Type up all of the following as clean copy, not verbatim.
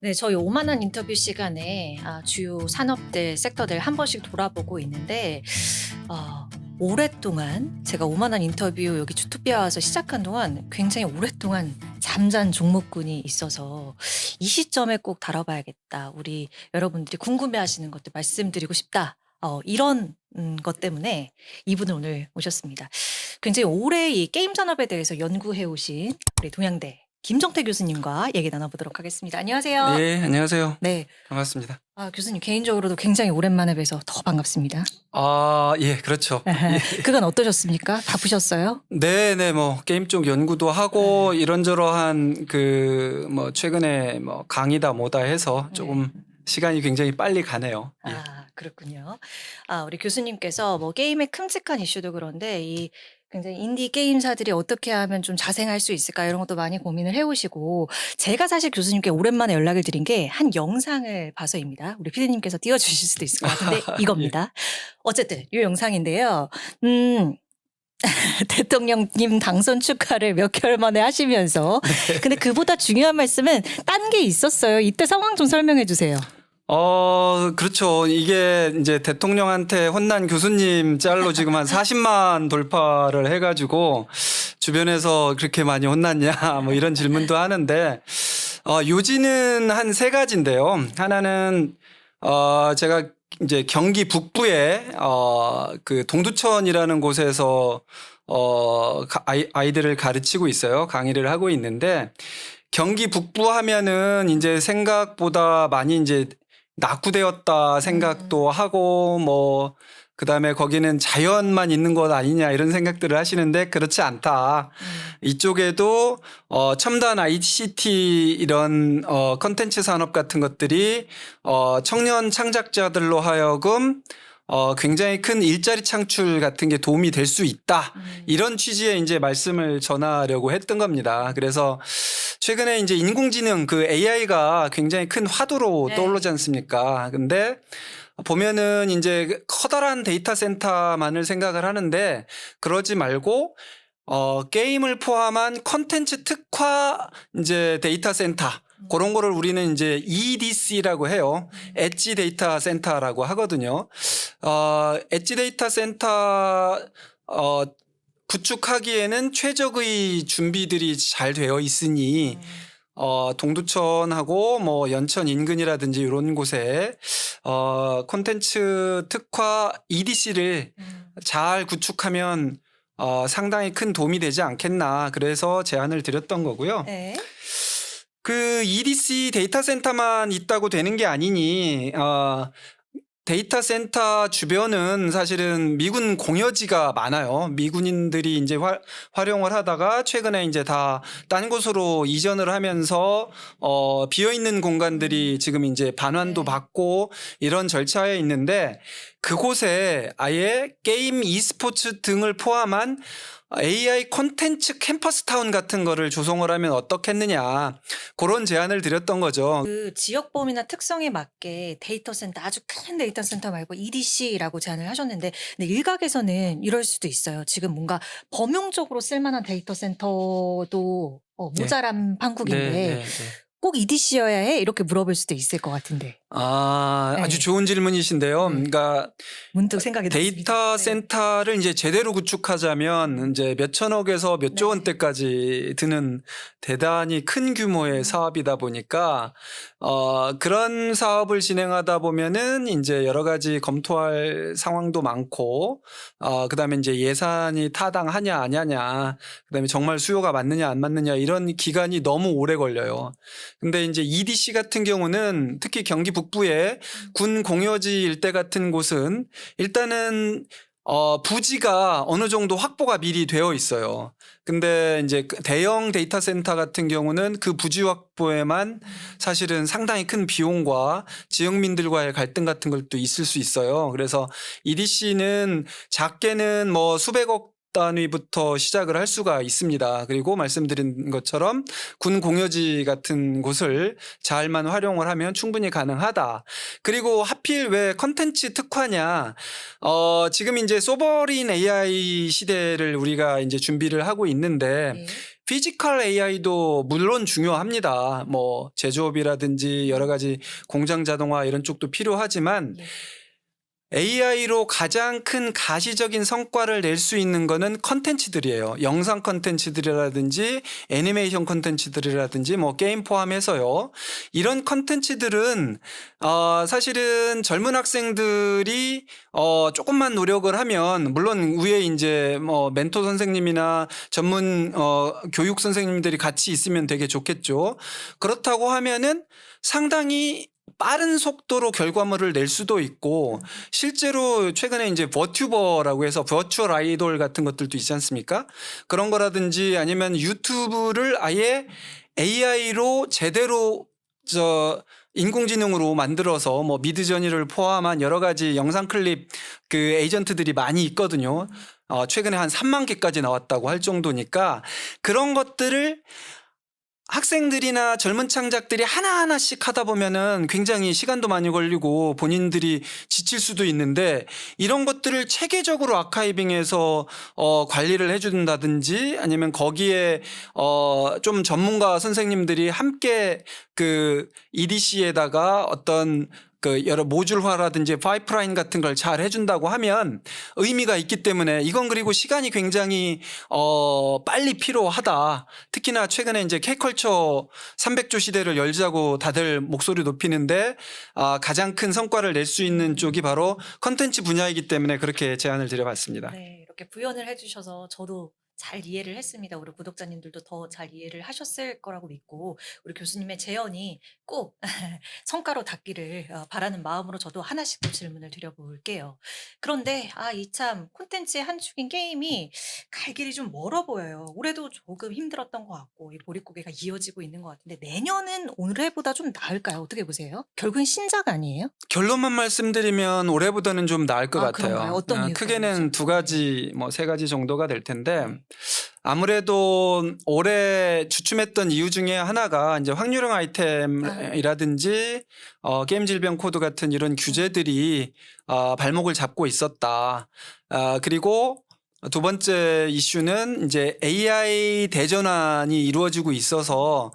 네, 저희 오만한 인터뷰 시간에 주요 산업들, 섹터들 한 번씩 돌아보고 있는데 어, 오랫동안 제가 오만한 인터뷰 여기 주토피아 와서 시작한 동안 굉장히 오랫동안 잠잔 종목군이 있어서 이 시점에 꼭 다뤄봐야겠다. 우리 여러분들이 궁금해하시는 것들 말씀드리고 싶다. 이런 것 때문에 이분을 오늘 모셨습니다. 굉장히 오래 이 게임 산업에 대해서 연구해 오신 우리 동양대 김정태 교수님과 얘기 나눠보도록 하겠습니다. 안녕하세요. 예, 안녕하세요. 네. 반갑습니다. 교수님 개인적으로도 굉장히 오랜만에 뵈서 더 반갑습니다. 예, 그렇죠. 그간 어떠셨습니까? 바쁘셨어요? 네네, 뭐, 게임 쪽 연구도 하고, 이런저러한 최근에 강의다 뭐다 해서 조금 시간이 굉장히 빨리 가네요. 예. 그렇군요. 우리 교수님께서 뭐 게임의 큼직한 이슈도 그런데 이 굉장히 인디 게임사들이 어떻게 하면 좀 자생할 수 있을까 이런 것도 많이 고민을 해오시고 제가 사실 교수님께 오랜만에 연락을 드린 게 한 영상을 봐서입니다. 우리 피디님께서 띄워주실 수도 있을 것 같은데 이겁니다. 어쨌든 이 영상인데요. 대통령님 당선 축하를 몇 개월 만에 하시면서 근데 그보다 중요한 말씀은 딴 게 있었어요. 이때 상황 좀 설명해 주세요. 그렇죠. 이게 이제 대통령한테 혼난 교수님 짤로 지금 한 40만 돌파를 해가지고 주변에서 그렇게 많이 혼났냐 뭐 이런 질문도 하는데, 요지는 한 세 가지인데요. 하나는, 제가 이제 경기 북부에, 그 동두천이라는 곳에서, 아이들을 가르치고 있어요. 강의를 하고 있는데, 경기 북부 하면은 이제 생각보다 많이 이제 낙후되었다 생각도 하고 뭐 그다음에 거기는 자연만 있는 것 아니냐 이런 생각들을 하시는데 그렇지 않다. 이쪽에도 첨단 ICT 이런 컨텐츠 산업 같은 것들이 청년 창작자들로 하여금 굉장히 큰 일자리 창출 같은 게 도움이 될 수 있다. 이런 취지의 이제 말씀을 전하려고 했던 겁니다. 그래서 최근에 이제 인공지능 그 AI가 굉장히 큰 화두로 떠오르지 않습니까? 근데 보면은 이제 커다란 데이터 센터만을 생각을 하는데 그러지 말고 게임을 포함한 컨텐츠 특화 이제 데이터 센터 그런 거를 우리는 이제 EDC라고 해요. 엣지 데이터 센터라고 하거든요. 엣지 데이터 센터 구축하기에는 최적의 준비들이 잘 되어 있으니 동두천하고 뭐 연천 인근이라든지 이런 곳에 콘텐츠 특화 EDC를 잘 구축하면 상당히 큰 도움이 되지 않겠나 그래서 제안을 드렸던 거고요. 네. 그 EDC 데이터 센터만 있다고 되는 게 아니니 데이터 센터 주변은 사실은 미군 공여지가 많아요. 미군인들이 이제 활용을 하다가 최근에 이제 다 딴 곳으로 이전을 하면서 비어 있는 공간들이 지금 이제 반환도 받고 이런 절차에 있는데 그곳에 아예 게임 e스포츠 등을 포함한 AI 콘텐츠 캠퍼스 타운 같은 거를 조성을 하면 어떻겠느냐 그런 제안을 드렸던 거죠. 그 지역 범위나 특성에 맞게 데이터 센터 아주 큰 데이터 센터 말고 EDC라고 제안을 하셨는데 근데 일각에서는 이럴 수도 있어요. 지금 뭔가 범용적으로 쓸만한 데이터 센터도 모자란 네, 판국인데 네, 네. 꼭 EDC여야 해? 이렇게 물어볼 수도 있을 것 같은데 아주 좋은 질문이신데요. 그러니까 문득 생각이 났습니다. 데이터 센터를 이제 제대로 구축하자면 이제 몇 천억에서 몇 조 원대까지 드는 대단히 큰 규모의 사업이다 보니까 그런 사업을 진행하다 보면은 이제 여러 가지 검토할 상황도 많고 그다음에 이제 예산이 타당하냐 아냐냐 그다음에 정말 수요가 맞느냐 안 맞느냐 이런 기간이 너무 오래 걸려요. 근데 이제 EDC 같은 경우는 특히 경기 북부의 군 공여지 일대 같은 곳은 일단은 부지가 어느 정도 확보가 미리 되어 있어요. 근데 이제 대형 데이터 센터 같은 경우는 그 부지 확보에만 사실은 상당히 큰 비용과 지역민들과의 갈등 같은 것도 있을 수 있어요. 그래서 EDC는 작게는 뭐 수백억 단위부터 시작을 할 수가 있습니다. 그리고 말씀드린 것처럼 군 공여지 같은 곳을 잘만 활용을 하면 충분히 가능하다. 그리고 하필 왜 컨텐츠 특화냐? 지금 이제 소버린 AI 시대를 우리가 이제 준비를 하고 있는데 네. 피지컬 AI도 물론 중요합니다. 뭐 제조업이라든지 여러 가지 공장 자동화 이런 쪽도 필요하지만 네. AI로 가장 큰 가시적인 성과를 낼 수 있는 거는 컨텐츠들이에요. 영상 컨텐츠들이라든지 애니메이션 컨텐츠들이라든지 뭐 게임 포함해서요. 이런 컨텐츠들은 사실은 젊은 학생들이 조금만 노력을 하면 물론 위에 이제 뭐 멘토 선생님이나 전문 교육 선생님들이 같이 있으면 되게 좋겠죠. 그렇다고 하면은 상당히 빠른 속도로 결과물을 낼 수도 있고 실제로 최근에 이제 버튜버라고 해서 버추얼 아이돌 같은 것들도 있지 않습니까? 그런 거라든지 아니면 유튜브를 아예 AI로 제대로 인공지능으로 만들어서 뭐 미드저니를 포함한 여러 가지 영상 클립 그 에이전트들이 많이 있거든요. 최근에 한 3만 개까지 나왔다고 할 정도니까 그런 것들을 학생들이나 젊은 창작들이 하나하나씩 하다 보면은 굉장히 시간도 많이 걸리고 본인들이 지칠 수도 있는데 이런 것들을 체계적으로 아카이빙해서 관리를 해준다든지 아니면 거기에 좀 전문가 선생님들이 함께 그 EDC에다가 어떤 그 여러 모듈화라든지 파이프라인 같은 걸 잘 해준다고 하면 의미가 있기 때문에 이건 그리고 시간이 굉장히 빨리 필요하다. 특히나 최근에 이제 K컬처 300조 시대를 열자고 다들 목소리 높이는데 가장 큰 성과를 낼 수 있는 쪽이 바로 컨텐츠 분야이기 때문에 그렇게 제안을 드려봤습니다. 네, 이렇게 부연을 해주셔서 저도 잘 이해를 했습니다. 우리 구독자님들도 더 잘 이해를 하셨을 거라고 믿고 우리 교수님의 제언이 꼭 성과로 닿기를 바라는 마음으로 저도 하나씩 더 질문을 드려볼게요. 그런데 이 참 콘텐츠의 한 축인 게임이 갈 길이 좀 멀어 보여요. 올해도 조금 힘들었던 것 같고 이 보릿고개가 이어지고 있는 것 같은데 내년은 올해보다 좀 나을까요? 어떻게 보세요? 결국엔 신작 아니에요? 결론만 말씀드리면 올해보다는 좀 나을 것 같아요. 그런가요? 어떤 이유 크게는 때문이죠? 두 가지, 뭐 세 가지 정도가 될 텐데 아무래도 올해 주춤했던 이유 중에 하나가 이제 확률형 아이템이라든지 게임 질병 코드 같은 이런 규제들이 발목을 잡고 있었다. 그리고 두 번째 이슈는 이제 AI 대전환이 이루어지고 있어서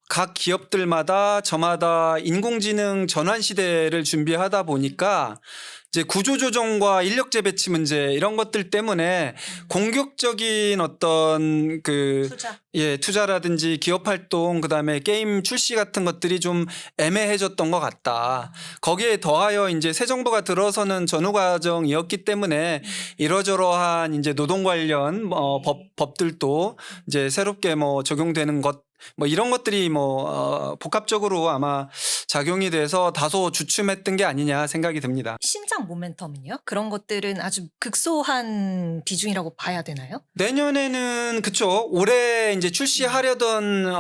각 기업들마다 저마다 인공지능 전환 시대를 준비하다 보니까 이제 구조조정과 인력 재배치 문제 이런 것들 때문에 공격적인 어떤 투자. 투자라든지 기업 활동 그다음에 게임 출시 같은 것들이 좀 애매해졌던 것 같다. 거기에 더하여 이제 새 정부가 들어서는 전후 과정이었기 때문에 이러저러한 이제 노동 관련 법들도 이제 새롭게 뭐 적용되는 것 뭐 이런 것들이 복합적으로 아마 작용이 돼서 다소 주춤했던 게 아니냐 생각이 듭니다. 신작 모멘텀은요? 그런 것들은 아주 극소한 비중이라고 봐야 되나요? 내년에는 그쵸. 올해 이제 출시하려던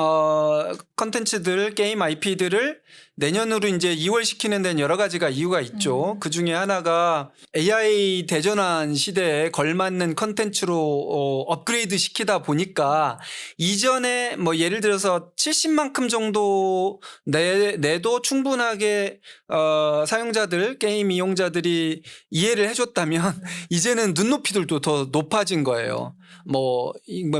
컨텐츠들 게임 IP들을 내년으로 이제 2월 시키는 데는 여러 가지가 이유가 있죠. 그 중에 하나가 AI 대전환 시대에 걸맞는 컨텐츠로 업그레이드 시키다 보니까 이전에 뭐 예를 들어서 70만큼 정도 내도 충분하게 사용자들 게임 이용자들이 이해를 해줬다면 이제는 눈높이들도 더 높아진 거예요. 뭐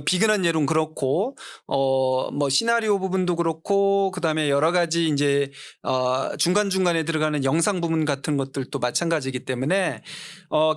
비근한 예론 그렇고 뭐 시나리오 부분도 그렇고 그다음에 여러 가지 이제 중간중간에 들어가는 영상 부분 같은 것들도 마찬가지이기 때문에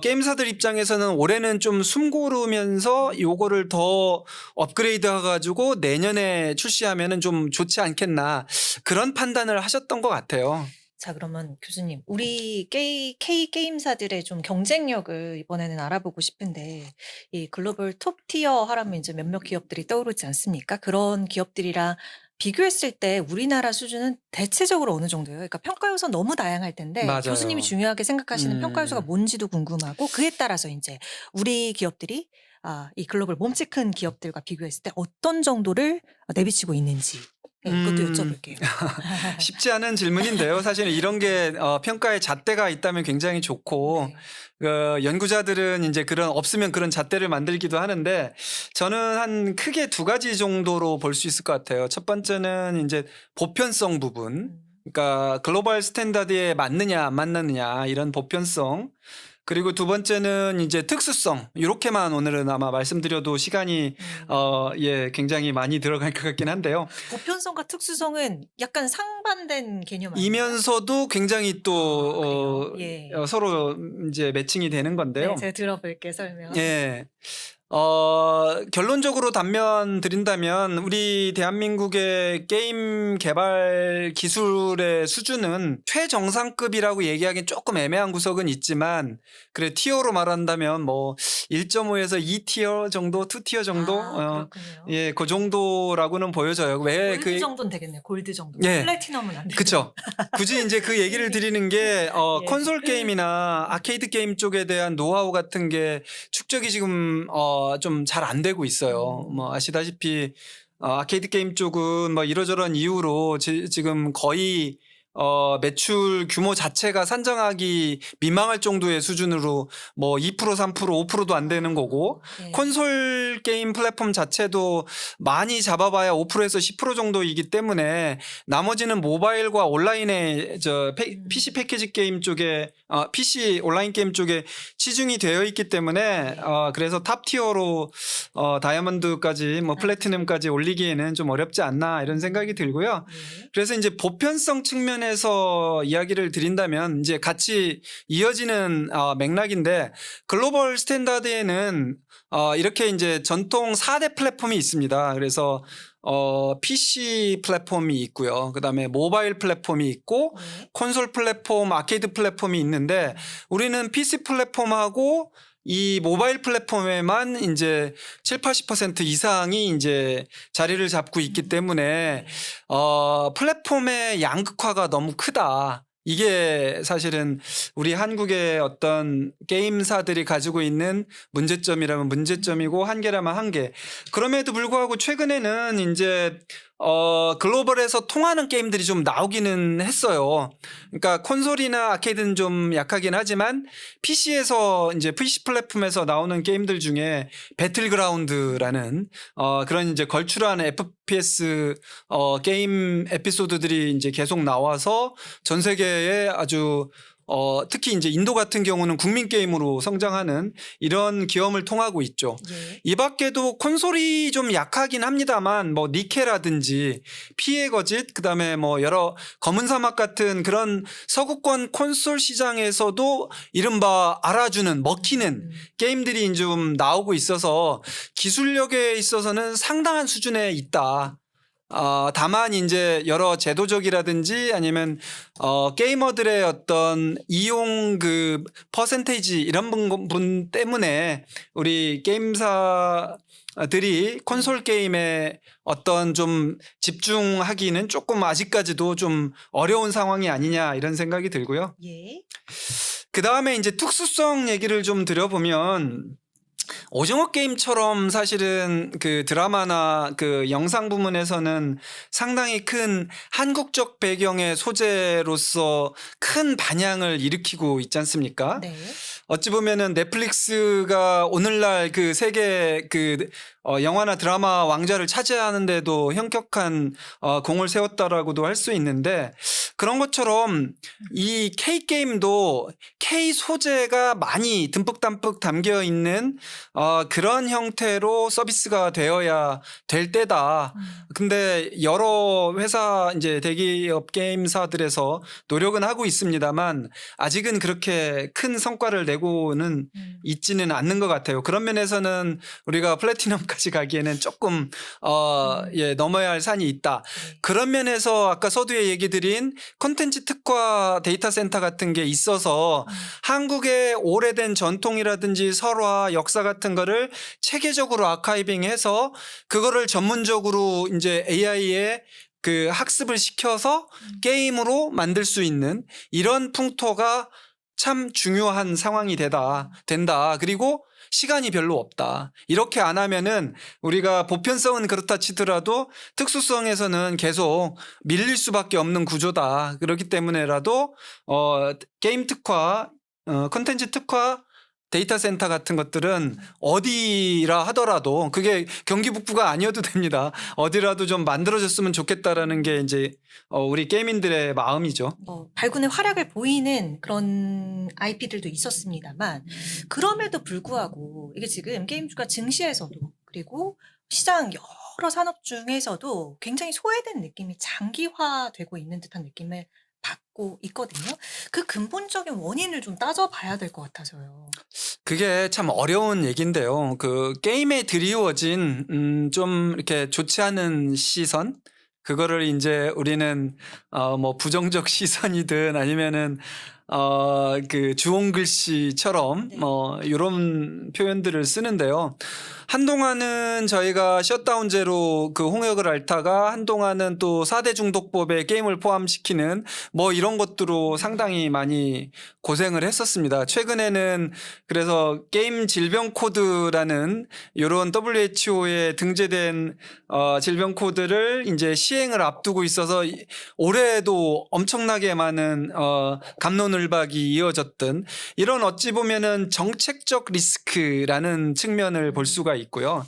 게임사들 입장에서는 올해는 좀 숨고르면서 요거를 더 업그레이드 해가지고 내년에 출시하면은 좀 좋지 않겠나 그런 판단을 하셨던 것 같아요. 자, 그러면 교수님, 우리 K 게임사들의 좀 경쟁력을 이번에는 알아보고 싶은데, 이 글로벌 톱 티어 하라면 이제 몇몇 기업들이 떠오르지 않습니까? 그런 기업들이랑 비교했을 때 우리나라 수준은 대체적으로 어느 정도예요? 그러니까 평가 요소 너무 다양할 텐데, 맞아요. 교수님이 중요하게 생각하시는 평가 요소가 뭔지도 궁금하고, 그에 따라서 이제 우리 기업들이 이 글로벌 몸집 큰 기업들과 비교했을 때 어떤 정도를 내비치고 있는지 이것도 여쭤볼게요. 쉽지 않은 질문인데요. 사실은 이런 게 평가의 잣대가 있다면 굉장히 좋고 연구자들은 이제 그런 없으면 그런 잣대를 만들기도 하는데 저는 한 크게 두 가지 정도로 볼 수 있을 것 같아요. 첫 번째는 이제 보편성 부분. 그러니까 글로벌 스탠다드에 맞느냐 안 맞느냐 이런 보편성. 그리고 두 번째는 이제 특수성. 이렇게만 오늘은 아마 말씀드려도 시간이 굉장히 많이 들어갈 것 같긴 한데요. 보편성과 특수성은 약간 상반된 개념 아니에요? 이면서도 굉장히 또 그래요? 예. 서로 이제 매칭이 되는 건데요. 네, 제가 들어볼게요, 설명. 예. 결론적으로 답변 드린다면 우리 대한민국의 게임 개발 기술의 수준은 최정상급이라고 얘기하기엔 조금 애매한 구석은 있지만 그래 티어로 말한다면 뭐 1.5에서 2티어 정도, 2티어 정도 그렇군요. 예, 그 정도라고는 보여져요. 왜 골드 정도는 되겠네요. 골드 정도. 예. 플래티넘은 안 되고. 그렇죠. 굳이 이제 그 얘기를 드리는 게 예. 콘솔 게임이나 아케이드 게임 쪽에 대한 노하우 같은 게 축적이 지금 좀 잘 안 되고 있어요. 뭐 아시다시피 아케이드 게임 쪽은 뭐 이러저런 이유로 지금 거의 매출 규모 자체가 산정하기 민망할 정도의 수준으로 뭐 2%, 3%, 5%도 안 되는 거고 예. 콘솔 게임 플랫폼 자체도 많이 잡아봐야 5%에서 10% 정도이기 때문에 나머지는 모바일과 온라인의 PC 패키지 게임 쪽에 PC 온라인 게임 쪽에 치중이 되어 있기 때문에 그래서 탑 티어로 다이아몬드까지 뭐 플래티넘까지 올리기에는 좀 어렵지 않나 이런 생각이 들고요. 예. 그래서 이제 보편성 측면에서 이야기를 드린다면 이제 같이 이어지는 맥락인데 글로벌 스탠다드에는 이렇게 이제 전통 4대 플랫폼이 있습니다. 그래서 PC 플랫폼이 있고요. 그다음에 모바일 플랫폼이 있고 네. 콘솔 플랫폼, 아케이드 플랫폼이 있는데 우리는 PC 플랫폼하고 이 모바일 플랫폼에만 이제 7, 80% 이상이 이제 자리를 잡고 있기 때문에 플랫폼의 양극화가 너무 크다. 이게 사실은 우리 한국의 어떤 게임사들이 가지고 있는 문제점이라면 문제점이고 한계라면 한계. 그럼에도 불구하고 최근에는 이제 글로벌에서 통하는 게임들이 좀 나오기는 했어요. 그러니까 콘솔이나 아케이드는 좀 약하긴 하지만 PC에서 이제 PC 플랫폼에서 나오는 게임들 중에 배틀그라운드라는 그런 이제 걸출한 FPS 게임 에피소드들이 이제 계속 나와서 전 세계에 아주 특히 이제 인도 같은 경우는 국민 게임으로 성장하는 이런 기염을 통하고 있죠. 예. 이 밖에도 콘솔이 좀 약하긴 합니다만 뭐 니케라든지 피해 거짓 그다음에 뭐 여러 검은 사막 같은 그런 서구권 콘솔 시장에서도 이른바 알아주는 먹히는 게임들이 좀 나오고 있어서 기술력에 있어서는 상당한 수준에 있다. 다만 이제 여러 제도적이라든지 아니면 게이머들의 어떤 이용 그 퍼센테이지 이런 분 때문에 우리 게임사들이 콘솔 게임에 어떤 좀 집중하기는 조금 아직까지도 좀 어려운 상황이 아니냐 이런 생각이 들고요. 예. 그 다음에 이제 특수성 얘기를 좀 드려보면 오징어 게임처럼 사실은 그 드라마나 그 영상 부문에서는 상당히 큰 한국적 배경의 소재로서 큰 반향을 일으키고 있지 않습니까? 네. 어찌 보면은 넷플릭스가 오늘날 그 세계 그 영화나 드라마 왕좌를 차지하는데도 현격한 공을 세웠다라고도 할 수 있는데 그런 것처럼 이 K게임도 K 소재가 많이 듬뿍 담겨 있는 그런 형태로 서비스가 되어야 될 때다. 근데 여러 회사 이제 대기업 게임사들에서 노력은 하고 있습니다만 아직은 그렇게 큰 성과를 내고는 있지는 않는 것 같아요. 그런 면에서는 우리가 플래티넘까지 가기에는 조금 넘어야 할 산이 있다. 그런 면에서 아까 서두에 얘기 드린 콘텐츠 특화 데이터 센터 같은 게 있어서 한국의 오래된 전통이라든지 설화, 역사 같은 거를 체계적으로 아카이빙해서 그거를 전문적으로 이제 AI에 그 학습을 시켜서 게임으로 만들 수 있는 이런 풍토가 참 중요한 상황이 된다. 그리고 시간이 별로 없다. 이렇게 안 하면은 우리가 보편성은 그렇다 치더라도 특수성에서는 계속 밀릴 수밖에 없는 구조다. 그렇기 때문에라도 게임 특화, 콘텐츠 특화 데이터 센터 같은 것들은 어디라 하더라도 그게 경기 북부가 아니어도 됩니다. 어디라도 좀 만들어졌으면 좋겠다라는 게 이제 우리 게이민들의 마음이죠. 발군의 활약을 보이는 그런 IP들도 있었습니다만 그럼에도 불구하고 이게 지금 게임주가 증시에서도 그리고 시장 여러 산업 중에서도 굉장히 소외된 느낌이 장기화되고 있는 듯한 느낌을 받고 있거든요. 그 근본적인 원인을 좀 따져봐야 될 것 같아서요. 그게 참 어려운 얘기인데요. 그 게임에 드리워진 좀 이렇게 좋지 않은 시선, 그거를 이제 우리는 뭐 부정적 시선이든 아니면은 그 주홍 글씨처럼 네. 뭐 이런 표현들을 쓰는데요. 한동안은 저희가 셧다운제로 그 홍역을 앓다가 한동안은 또 4대 중독법에 게임을 포함시키는 뭐 이런 것들로 상당히 많이 고생을 했었습니다. 최근에는 그래서 게임 질병 코드라는 이런 WHO에 등재된 질병 코드를 이제 시행을 앞두고 있어서 올해도 엄청나게 많은 갑론을박이 이어졌던 이런 어찌 보면은 정책적 리스크라는 측면을 볼 수가 있고요.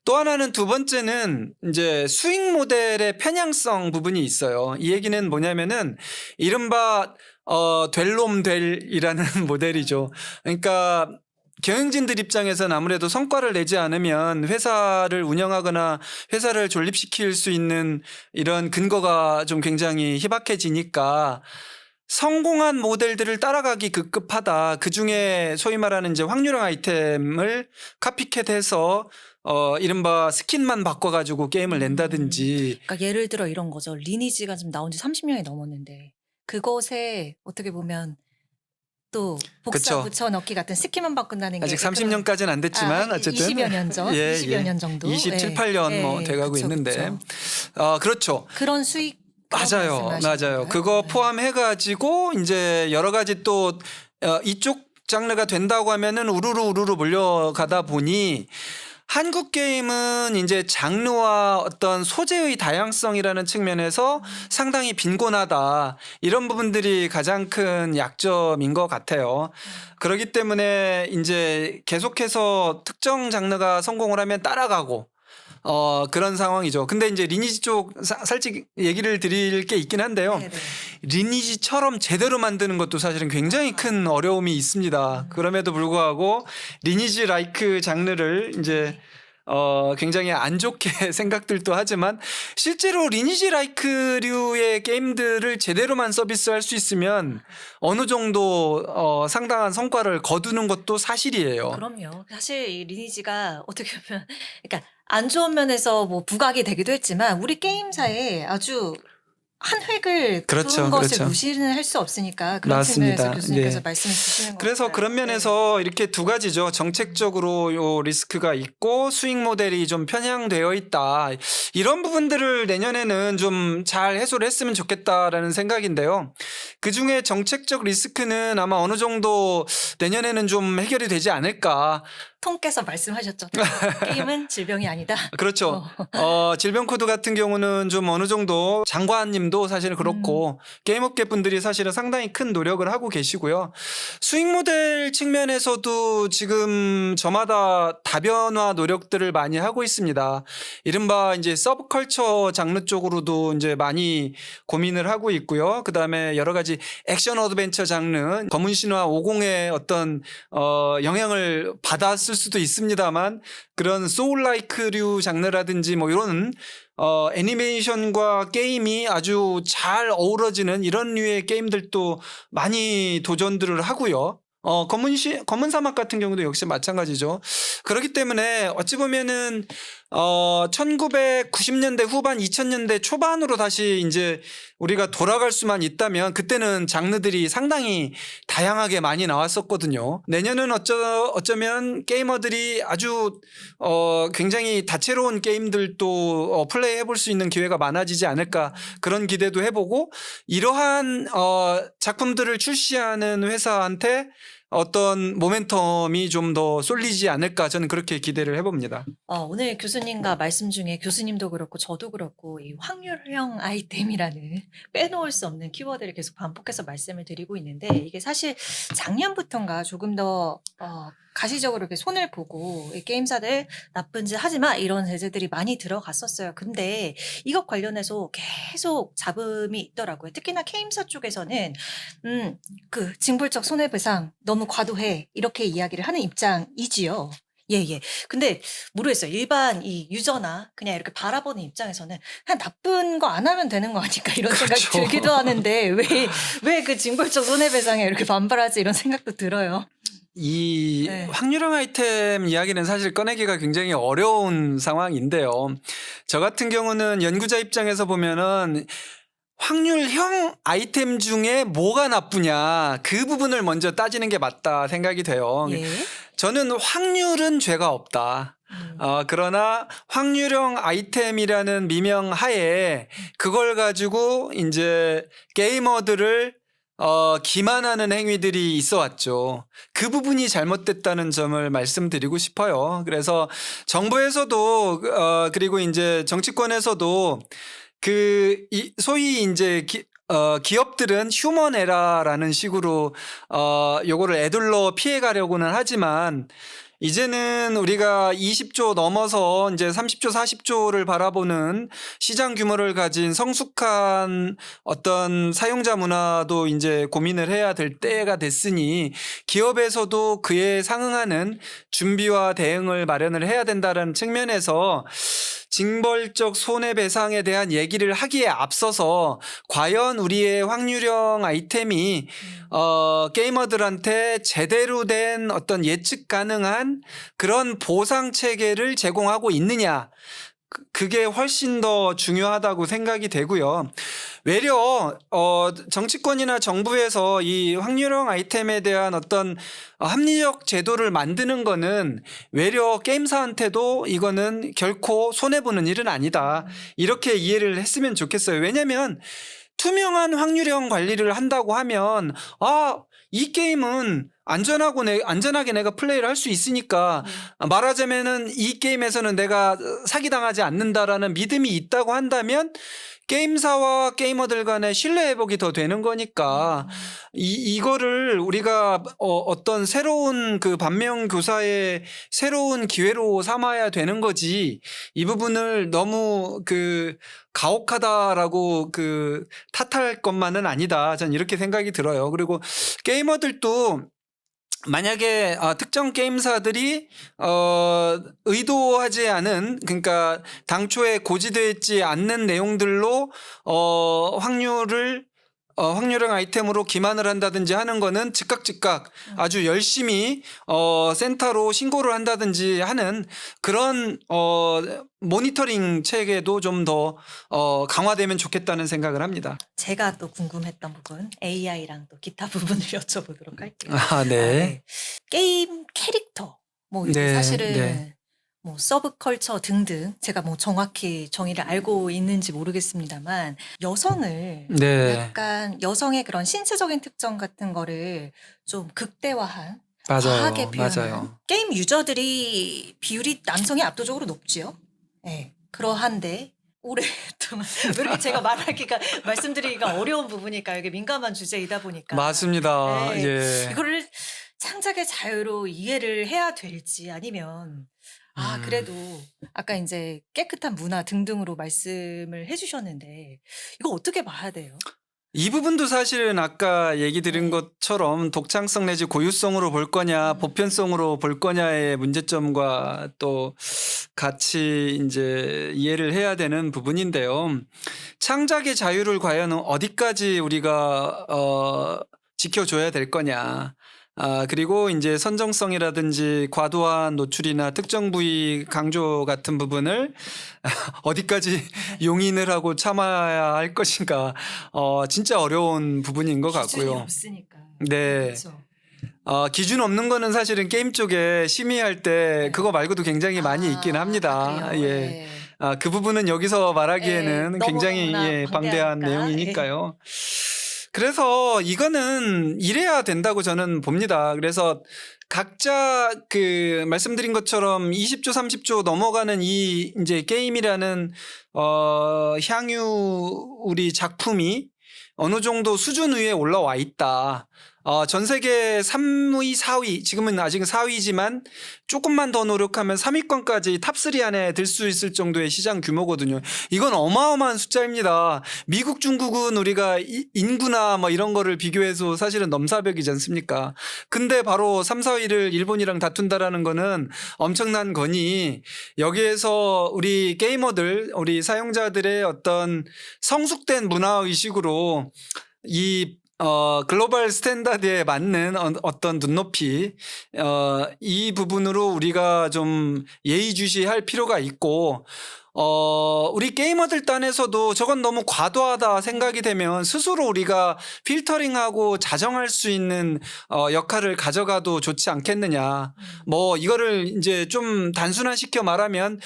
또 하나는 두 번째는 이제 수익 모델의 편향성 부분이 있어요. 이 얘기는 뭐냐면은 이른바 될 놈 될이라는 모델이죠. 그러니까 경영진들 입장에서는 아무래도 성과를 내지 않으면 회사를 운영하거나 회사를 존립시킬 수 있는 이런 근거가 좀 굉장히 희박해지니까 성공한 모델들을 따라가기 급급하다. 그중에 소위 말하는 이제 확률형 아이템을 카피캣해서 이른바 스킨만 바꿔가지고 게임을 낸다든지. 그러니까 예를 들어 이런 거죠. 리니지가 지금 나온 지 30년이 넘었는데 그것에 어떻게 보면 또 복사 그쵸. 붙여넣기 같은 스킨만 바꾼다는 게 아직 30년까지는 안 됐지만 어쨌든 20여 년 전, 예, 20여 예. 년 정도. 27, 8년 뭐 돼가고 그쵸, 있는데 그쵸. 그렇죠. 그런 수익 맞아요. 그거 포함해가지고 이제 여러 가지 또 이쪽 장르가 된다고 하면은 우르르 몰려가다 보니 한국 게임은 이제 장르와 어떤 소재의 다양성이라는 측면에서 상당히 빈곤하다. 이런 부분들이 가장 큰 약점인 것 같아요. 그렇기 때문에 이제 계속해서 특정 장르가 성공을 하면 따라가고 그런 상황이죠. 근데 이제 리니지 쪽 살짝 얘기를 드릴 게 있긴 한데요. 네네. 리니지처럼 제대로 만드는 것도 사실은 굉장히 큰 어려움이 있습니다. 그럼에도 불구하고 리니지 라이크 장르를 이제 굉장히 안 좋게 생각들도 하지만 실제로 리니지 라이크류의 게임들을 제대로만 서비스할 수 있으면 어느 정도 상당한 성과를 거두는 것도 사실이에요. 그럼요. 사실 이 리니지가 어떻게 보면 그러니까 안 좋은 면에서 뭐 부각이 되기도 했지만 우리 게임사에 아주 한 획을 그렇죠, 그은 것을 그렇죠. 무시는 할 수 없으니까 그런 맞습니다. 측면에서 교수님께서 네. 말씀해 주시는 것 그래서 같아요. 그런 면에서 이렇게 두 가지죠. 정책적으로 요 리스크가 있고 수익 모델이 좀 편향되어 있다. 이런 부분들을 내년에는 좀 잘 해소를 했으면 좋겠다라는 생각인데요. 그중에 정책적 리스크는 아마 어느 정도 내년에는 좀 해결이 되지 않을까. 통께서 말씀하셨죠. 게임은 질병이 아니다. 그렇죠. 질병 코드 같은 경우는 좀 어느 정도 장관님도 사실은 그렇고 게임업계 분들이 사실은 상당히 큰 노력을 하고 계시고요. 수익 모델 측면에서도 지금 저마다 다변화 노력들을 많이 하고 있습니다. 이른바 이제 서브컬처 장르 쪽으로도 이제 많이 고민을 하고 있고요. 그 다음에 여러 가지 액션 어드벤처 장르, 검은 신화 50의 어떤 영향을 받았을 수도 있습니다만 그런 소울라이크류 장르라든지 뭐 이런 애니메이션과 게임이 아주 잘 어우러지는 이런 류의 게임들도 많이 도전들을 하고요. 검은 사막 같은 경우도 역시 마찬가지죠. 그렇기 때문에 어찌 보면은 1990년대 후반 2000년대 초반으로 다시 이제 우리가 돌아갈 수만 있다면 그때는 장르들이 상당히 다양하게 많이 나왔었거든요. 내년은 어쩌면 게이머들이 아주 굉장히 다채로운 게임들도 플레이해 볼 수 있는 기회가 많아지지 않을까 그런 기대도 해보고 이러한 작품들을 출시하는 회사한테 어떤 모멘텀이 좀 더 쏠리지 않을까 저는 그렇게 기대를 해봅니다. 오늘 교수님과 말씀 중에 교수님도 그렇고 저도 그렇고 이 확률형 아이템이라는 빼놓을 수 없는 키워드를 계속 반복해서 말씀을 드리고 있는데 이게 사실 작년부터인가 조금 더 가시적으로 이렇게 손을 보고 이 게임사들 나쁜 짓 하지 마 이런 제재들이 많이 들어갔었어요. 근데 이것 관련해서 계속 잡음이 있더라고요. 특히나 게임사 쪽에서는 그 징벌적 손해배상 너무 과도해 이렇게 이야기를 하는 입장이지요. 예예. 근데 모르겠어요. 일반 이 유저나 그냥 이렇게 바라보는 입장에서는 그냥 나쁜 거 안 하면 되는 거 아닐까 이런 생각이 그렇죠. 들기도 하는데 왜 그 징벌적 손해배상에 이렇게 반발하지 이런 생각도 들어요. 이 네. 확률형 아이템 이야기는 사실 꺼내기가 굉장히 어려운 상황인데요. 저 같은 경우는 연구자 입장에서 보면은 확률형 아이템 중에 뭐가 나쁘냐 그 부분을 먼저 따지는 게 맞다 생각이 돼요. 예. 저는 확률은 죄가 없다. 그러나 확률형 아이템이라는 미명 하에 그걸 가지고 이제 게이머들을 기만하는 행위들이 있어 왔죠. 그 부분이 잘못됐다는 점을 말씀드리고 싶어요. 그래서 정부에서도 그리고 이제 정치권에서도 소위 이제 기업들은 휴먼 에러라는 식으로 요거를 애둘러 피해 가려고는 하지만 이제는 우리가 20조 넘어서 이제 30조, 40조를 바라보는 시장 규모를 가진 성숙한 어떤 사용자 문화도 이제 고민을 해야 될 때가 됐으니 기업에서도 그에 상응하는 준비와 대응을 마련을 해야 된다는 측면에서 징벌적 손해배상에 대한 얘기를 하기에 앞서서 과연 우리의 확률형 아이템이 게이머들한테 제대로 된 어떤 예측 가능한 그런 보상 체계를 제공하고 있느냐. 그게 훨씬 더 중요하다고 생각이 되고요. 외려 정치권이나 정부에서 이 확률형 아이템에 대한 어떤 합리적 제도를 만드는 거는 외려 게임사한테도 이거는 결코 손해보는 일은 아니다. 이렇게 이해를 했으면 좋겠어요. 왜냐하면 투명한 확률형 관리를 한다고 하면 이 게임은 안전하게 내가 플레이를 할 수 있으니까 말하자면은 이 게임에서는 내가 사기당하지 않는다라는 믿음이 있다고 한다면 게임사와 게이머들 간의 신뢰 회복이 더 되는 거니까 이거를 우리가 어떤 새로운 그 반면 교사의 새로운 기회로 삼아야 되는 거지 이 부분을 너무 가혹하다라고 탓할 것만은 아니다. 전 이렇게 생각이 들어요. 그리고 게이머들도 만약에 특정 게임사들이 의도하지 않은 그러니까 당초에 고지되어 있지 않는 내용들로 확률형 아이템으로 기만을 한다든지 하는 거는 즉각 아주 열심히 센터로 신고를 한다든지 하는 그런 모니터링 체계도 좀 더 강화되면 좋겠다는 생각을 합니다. 제가 또 궁금했던 부분 AI랑 또 기타 부분을 여쭤보도록 할게요. 네. 게임 캐릭터 뭐 이게 네, 사실은 네. 뭐 서브컬처 등등 제가 뭐 정확히 정의를 알고 있는지 모르겠습니다만 여성을 네. 약간 여성의 그런 신체적인 특征 같은 거를 좀 극대화한 맞아요. 과하게 표현한 맞아요. 게임 유저들이 비율이 남성이 압도적으로 높지요. 네. 그러한데 오랫동안 왜 이렇게 제가 말씀드리기가 어려운 부분일까요? 이게 민감한 주제이다 보니까. 맞습니다. 네. 예. 이거를 창작의 자유로 이해를 해야 될지 아니면 그래도 아까 이제 깨끗한 문화 등등으로 말씀을 해주셨는데 이거 어떻게 봐야 돼요? 이 부분도 사실은 아까 얘기 드린 네. 것처럼 독창성 내지 고유성으로 볼 거냐 보편성으로 볼 거냐의 문제점과 또 같이 이제 이해를 해야 되는 부분인데요. 창작의 자유를 과연 어디까지 우리가 지켜줘야 될 거냐. 그리고 이제 선정성이라든지 과도한 노출이나 특정 부위 강조 같은 부분을 어디까지 용인을 하고 참아야 할 것인가. 진짜 어려운 부분인 것 기준이 같고요. 없으니까. 네. 그렇죠. 기준 없는 거는 사실은 게임 쪽에 심의할 때 네. 그거 말고도 굉장히 많이 있긴 합니다. 그래요? 예. 그 부분은 여기서 말하기에는 너무 굉장히 너무나 방대한 방대하니까. 내용이니까요. 그래서 이거는 이래야 된다고 저는 봅니다. 그래서 각자 그 말씀드린 것처럼 20조, 30조 넘어가는 이 이제 게임이라는 향유 우리 작품이 어느 정도 수준 위에 올라와 있다. 전 세계 3위, 4위, 지금은 아직 4위지만 조금만 더 노력하면 3위권까지 탑3 안에 들 수 있을 정도의 시장 규모거든요. 이건 어마어마한 숫자입니다. 미국, 중국은 우리가 인구나 뭐 이런 거를 비교해서 사실은 넘사벽이지 않습니까? 근데 바로 3, 4위를 일본이랑 다툰다라는 거는 엄청난 거니 여기에서 우리 게이머들, 우리 사용자들의 어떤 성숙된 문화의식으로 이 글로벌 스탠다드에 맞는 어떤 눈높이, 이 부분으로 우리가 좀 예의주시할 필요가 있고, 우리 게이머들 딴에서도 저건 너무 과도하다 생각이 되면 스스로 우리가 필터링하고 자정할 수 있는 역할을 가져가도 좋지 않겠느냐. 뭐 이거를 이제 좀 단순화시켜 말하면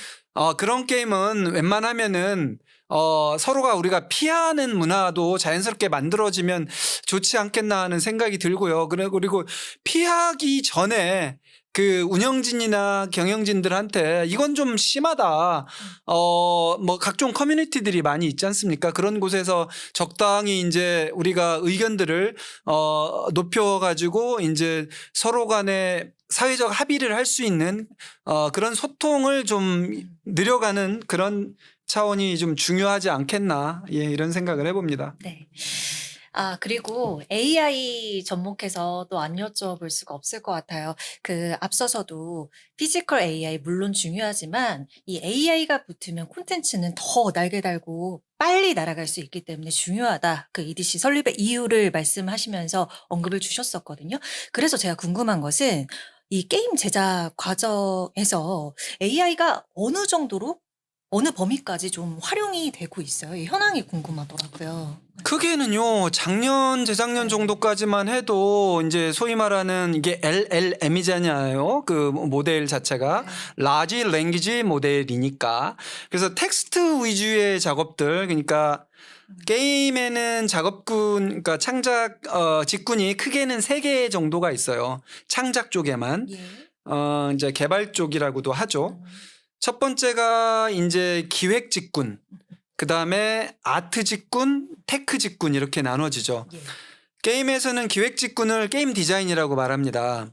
그런 게임은 웬만하면은 서로가 우리가 피하는 문화도 자연스럽게 만들어지면 좋지 않겠나 하는 생각이 들고요. 그리고 피하기 전에 그 운영진이나 경영진들한테 이건 좀 심하다. 뭐 각종 커뮤니티들이 많이 있지 않습니까? 그런 곳에서 적당히 이제 우리가 의견들을 높여가지고 이제 서로 간에 사회적 합의를 할 수 있는 그런 소통을 좀 늘려가는 그런 차원이 좀 중요하지 않겠나, 예, 이런 생각을 해봅니다. 네. 그리고 AI 접목해서 또 안 여쭤볼 수가 없을 것 같아요. 그 앞서서도 피지컬 AI 물론 중요하지만 이 AI가 붙으면 콘텐츠는 더 날개 달고 빨리 날아갈 수 있기 때문에 중요하다. 그 EDC 설립의 이유를 말씀하시면서 언급을 주셨었거든요. 그래서 제가 궁금한 것은 이 게임 제작 과정에서 AI가 어느 정도로 어느 범위까지 좀 활용이 되고 있어요? 이 현황이 궁금하더라고요. 크게는요, 작년, 재작년 네. 정도까지만 해도 이제 소위 말하는 이게 LLM이잖아요. 그 모델 자체가. 네. 라지 랭귀지 모델이니까. 그래서 텍스트 위주의 작업들, 그러니까 게임에는 작업군, 그러니까 창작, 직군이 크게는 3개 정도가 있어요. 창작 쪽에만. 예. 이제 개발 쪽이라고도 하죠. 음. 첫 번째가 이제 기획 직군, 그 다음에 아트 직군, 테크 직군 이렇게 나눠지죠. 예. 게임에서는 기획 직군을 게임 디자인이라고 말합니다.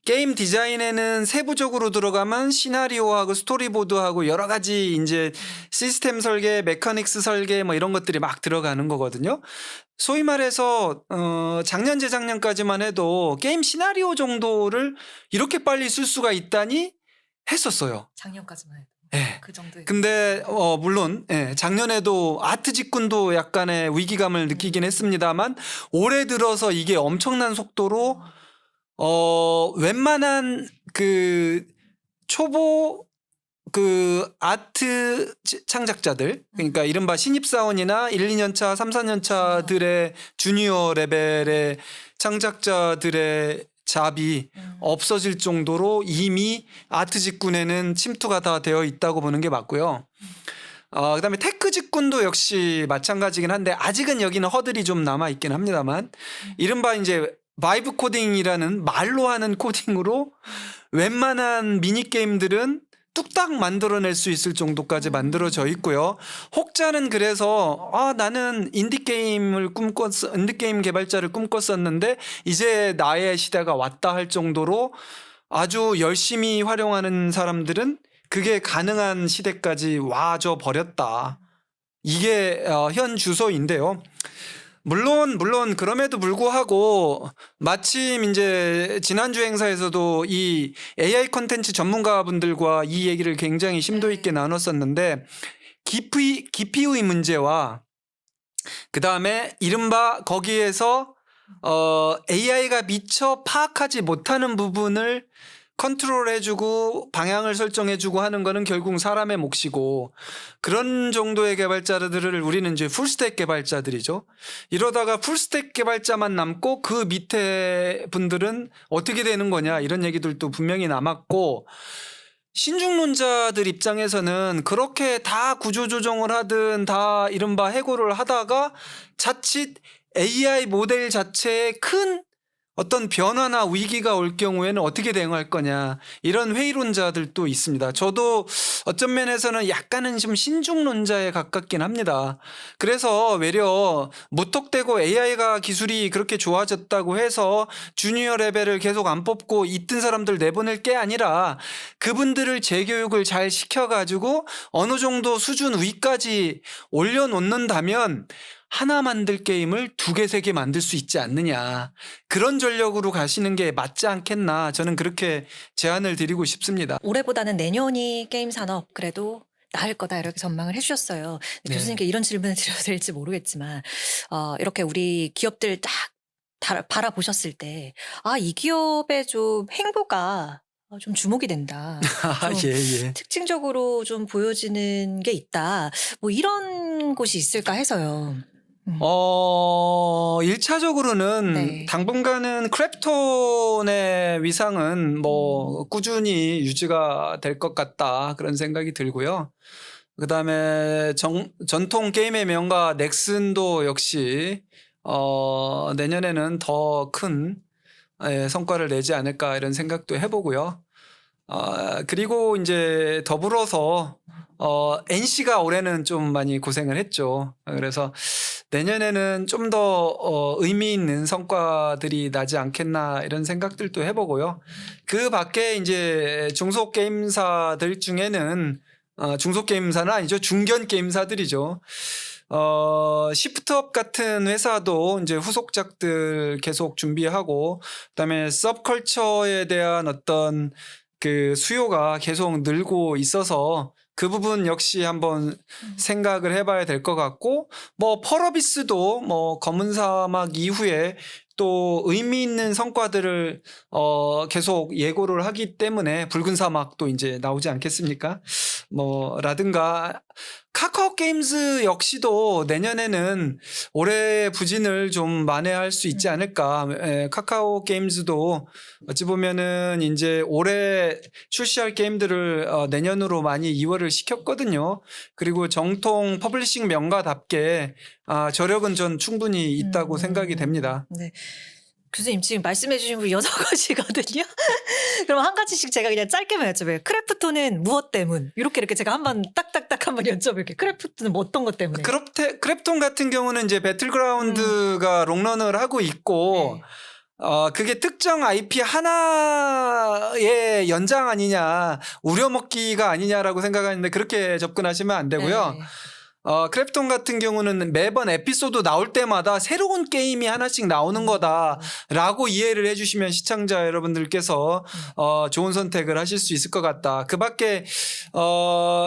게임 디자인에는 세부적으로 들어가면 시나리오하고 스토리보드하고 여러 가지 이제 시스템 설계, 메커닉스 설계 뭐 이런 것들이 막 들어가는 거거든요. 소위 말해서 작년 재작년까지만 해도 게임 시나리오 정도를 이렇게 빨리 쓸 수가 있다니 했었어요. 작년까지만 해도 예. 그 정도의 근데 물론 예, 작년에도 아트 직군도 약간의 위기감을 느끼긴 했습니다만 올해 들어서 이게 엄청난 속도로 웬만한 그 초보 그 아트 창작자들, 그러니까 이른바 신입사원이나 1, 2년 차, 3, 4년 차들의 주니어 레벨의 창작자들의 잡이 없어질 정도로 이미 아트 직군에는 침투가 다 되어 있다고 보는 게 맞고요. 그다음에 테크 직군도 역시 마찬가지긴 한데 아직은 여기는 허들이 좀 남아 있긴 합니다만 이른바 이제 바이브 코딩이라는 말로 하는 코딩으로 웬만한 미니 게임들은 뚝딱 만들어낼 수 있을 정도까지 만들어져 있고요. 혹자는 그래서 나는 인디게임 개발자를 꿈꿨었는데 이제 나의 시대가 왔다 할 정도로 아주 열심히 활용하는 사람들은 그게 가능한 시대까지 와줘 버렸다. 이게 현 주소인데요. 물론 그럼에도 불구하고 마침 이제 지난주 행사에서도 이 AI 콘텐츠 전문가분들과 이 얘기를 굉장히 심도 있게 나눴었는데 깊이의 문제와 그다음에 이른바 거기에서 AI가 미처 파악하지 못하는 부분을 컨트롤해주고 방향을 설정해주고 하는 거는 결국 사람의 몫이고 그런 정도의 개발자들을 우리는 이제 풀스택 개발자들이죠. 이러다가 풀스택 개발자만 남고 그 밑에 분들은 어떻게 되는 거냐 이런 얘기들도 분명히 남았고 신중론자들 입장에서는 그렇게 다 구조조정을 하든 다 이른바 해고를 하다가 자칫 AI 모델 자체에 큰 어떤 변화나 위기가 올 경우에는 어떻게 대응할 거냐 이런 회의론자들도 있습니다. 저도 어떤 면에서는 약간은 좀 신중론자에 가깝긴 합니다. 그래서 외려 무턱대고 AI가 기술이 그렇게 좋아졌다고 해서 주니어 레벨을 계속 안 뽑고 있던 사람들 내보낼 게 아니라 그분들을 재교육을 잘 시켜가지고 어느 정도 수준 위까지 올려놓는다면 하나 만들 게임을 2개, 3개 만들 수 있지 않느냐. 그런 전력으로 가시는 게 맞지 않겠나. 저는 그렇게 제안을 드리고 싶습니다. 올해보다는 내년이 게임 산업 그래도 나을 거다 이렇게 전망을 해주셨어요. 네. 교수님께 이런 질문을 드려도 될지 모르겠지만 이렇게 우리 기업들 딱 바라보셨을 때 이 기업의 좀 행보가 좀 주목이 된다. 좀 예, 예. 특징적으로 좀 보여지는 게 있다. 뭐 이런 곳이 있을까 해서요. 1차적으로는 네. 당분간은 크랩톤의 위상은 뭐 꾸준히 유지가 될 것 같다. 그런 생각이 들고요. 그 다음에 전통 게임의 명가 넥슨도 역시 내년에는 더 큰 성과를 내지 않을까 이런 생각도 해보고요. 그리고 이제 더불어서 NC가 올해는 좀 많이 고생을 했죠. 그래서 내년에는 좀 더 의미 있는 성과들이 나지 않겠나 이런 생각들도 해보고요. 그 밖에 이제 중소 게임사들 중에는 중소 게임사는 아니죠. 중견 게임사들이죠. 시프트업 같은 회사도 이제 후속작들 계속 준비하고 그다음에 서브컬처에 대한 어떤 그 수요가 계속 늘고 있어서 그 부분 역시 한번 생각을 해봐야 될 것 같고 뭐 펄어비스도 뭐 검은 사막 이후에 또 의미 있는 성과들을 계속 예고를 하기 때문에 붉은 사막도 이제 나오지 않겠습니까? 뭐 라든가 카카오 게임즈 역시도 내년에는 올해 부진을 좀 만회할 수 있지 않을까. 카카오 게임즈도 어찌 보면은 이제 올해 출시할 게임들을 내년으로 많이 이월을 시켰거든요. 그리고 정통 퍼블리싱 명가답게 저력은 전 충분히 있다고 생각이 됩니다. 네. 교수님 지금 말씀해 주신 분 6가지거든요. 그럼 한 가지씩 제가 그냥 짧게만 여쭤봐요. 크래프톤은 무엇 때문? 이렇게 제가 한번 딱딱딱 한번 여쭤볼게요. 크래프톤은 뭐 어떤 것 때문에? 크랩톤 같은 경우는 이제 배틀그라운드가 롱런을 하고 있고 네. 그게 특정 IP 하나의 연장 아니냐, 우려먹기가 아니냐라고 생각하는데 그렇게 접근하시면 안 되고요. 네. 크래프톤 같은 경우는 매번 에피소드 나올 때마다 새로운 게임이 하나씩 나오는 거다라고 이해를 해주시면 시청자 여러분들께서 좋은 선택을 하실 수 있을 것 같다. 그 밖에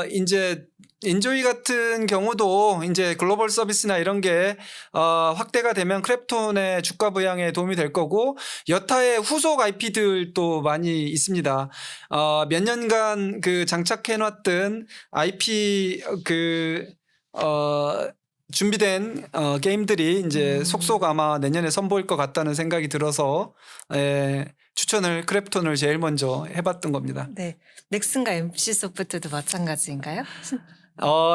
이제 인조이 같은 경우도 이제 글로벌 서비스나 이런 게 확대가 되면 크래프톤의 주가 부양에 도움이 될 거고 여타의 후속 IP들도 많이 있습니다. 몇 년간 그 장착해놨던 IP 준비된 게임들이 이제 속속 아마 내년에 선보일 것 같다는 생각이 들어서 추천을 크래프톤을 제일 먼저 해봤던 겁니다. 네. 넥슨과 MC 소프트도 마찬가지인가요?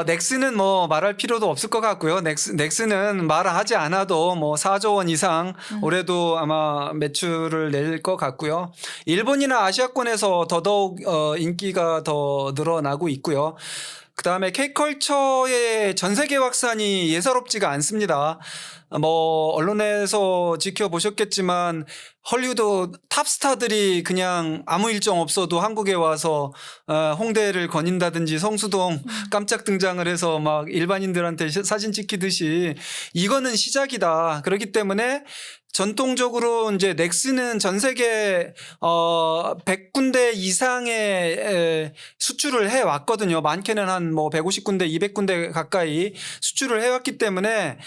넥슨은 뭐 말할 필요도 없을 것 같고요. 넥슨은 말하지 않아도 뭐 4조 원 이상 올해도 아마 매출을 낼 것 같고요. 일본이나 아시아권에서 더더욱 인기가 더 늘어나고 있고요. 그다음에 K컬처의 전 세계 확산이 예사롭지가 않습니다. 뭐 언론에서 지켜보셨겠지만 헐리우드 탑스타들이 그냥 아무 일정 없어도 한국에 와서 홍대를 거닌다든지 성수동 깜짝 등장을 해서 막 일반인들한테 사진 찍히듯이 이거는 시작이다. 그렇기 때문에 전통적으로 이제 넥슨은 전 세계 100군데 이상의 수출을 해 왔거든요. 많게는 한 뭐 150군데, 200군데 가까이 수출을 해 왔기 때문에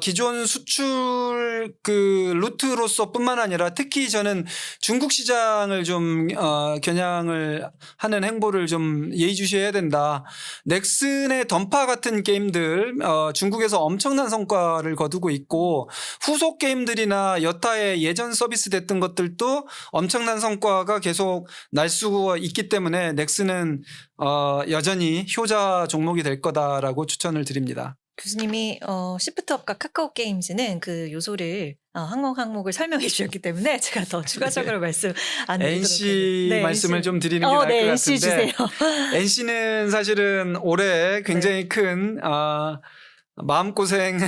기존 수출 그 루트로서뿐만 아니라 특히 저는 중국 시장을 좀 겨냥을 하는 행보를 좀 예의주시해야 된다. 넥슨의 던파 같은 게임들 중국에서 엄청난 성과를 거두고 있고 후속 게임들이나 여타의 예전 서비스 됐던 것들도 엄청난 성과가 계속 날 수가 있기 때문에 넥슨은 여전히 효자 종목이 될 거다라고 추천을 드립니다. 교수님이 시프트업과 카카오 게임즈는 그 요소를 항목을 설명해 주셨기 때문에 제가 더 추가적으로 말씀 안 드리도록 NC 말씀을 좀 드리는 게 나을 네, 것 NC 같은데 주세요. NC는 사실은 올해 굉장히 큰 마음고생,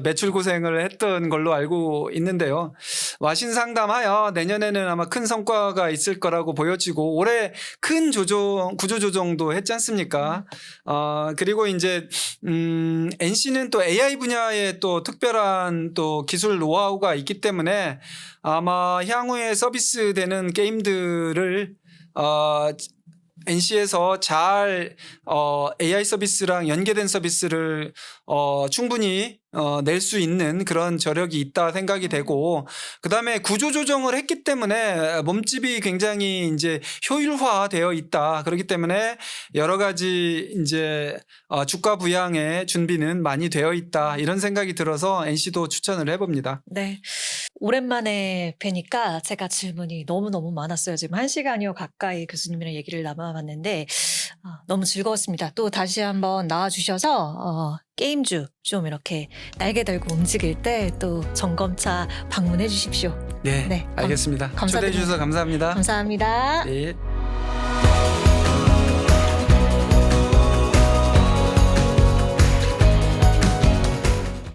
매출 고생을 했던 걸로 알고 있는데요. 와신 상담하여 내년에는 아마 큰 성과가 있을 거라고 보여지고 올해 큰 구조 조정도 했지 않습니까? 그리고 이제 NC는 또 AI 분야에 또 특별한 또 기술 노하우가 있기 때문에 아마 향후에 서비스되는 게임들을 NC에서 잘 AI 서비스랑 연계된 서비스를 충분히 낼 수 있는 그런 저력이 있다 생각이 되고, 그다음에 구조 조정을 했기 때문에 몸집이 굉장히 이제 효율화되어 있다. 그렇기 때문에 여러 가지 이제 주가 부양의 준비는 많이 되어 있다. 이런 생각이 들어서 NC도 추천을 해봅니다. 네. 오랜만에 뵈니까 제가 질문이 너무너무 많았어요. 지금 1시간여 가까이 교수님이랑 얘기를 나눠봤는데 너무 즐거웠습니다. 또 다시 한번 나와주셔서 게임주 좀 이렇게 날개 달고 움직일 때 또 점검차 방문해 주십시오. 네, 네, 알겠습니다. 초대해 감사드립니다. 주셔서 감사합니다. 감사합니다. 네.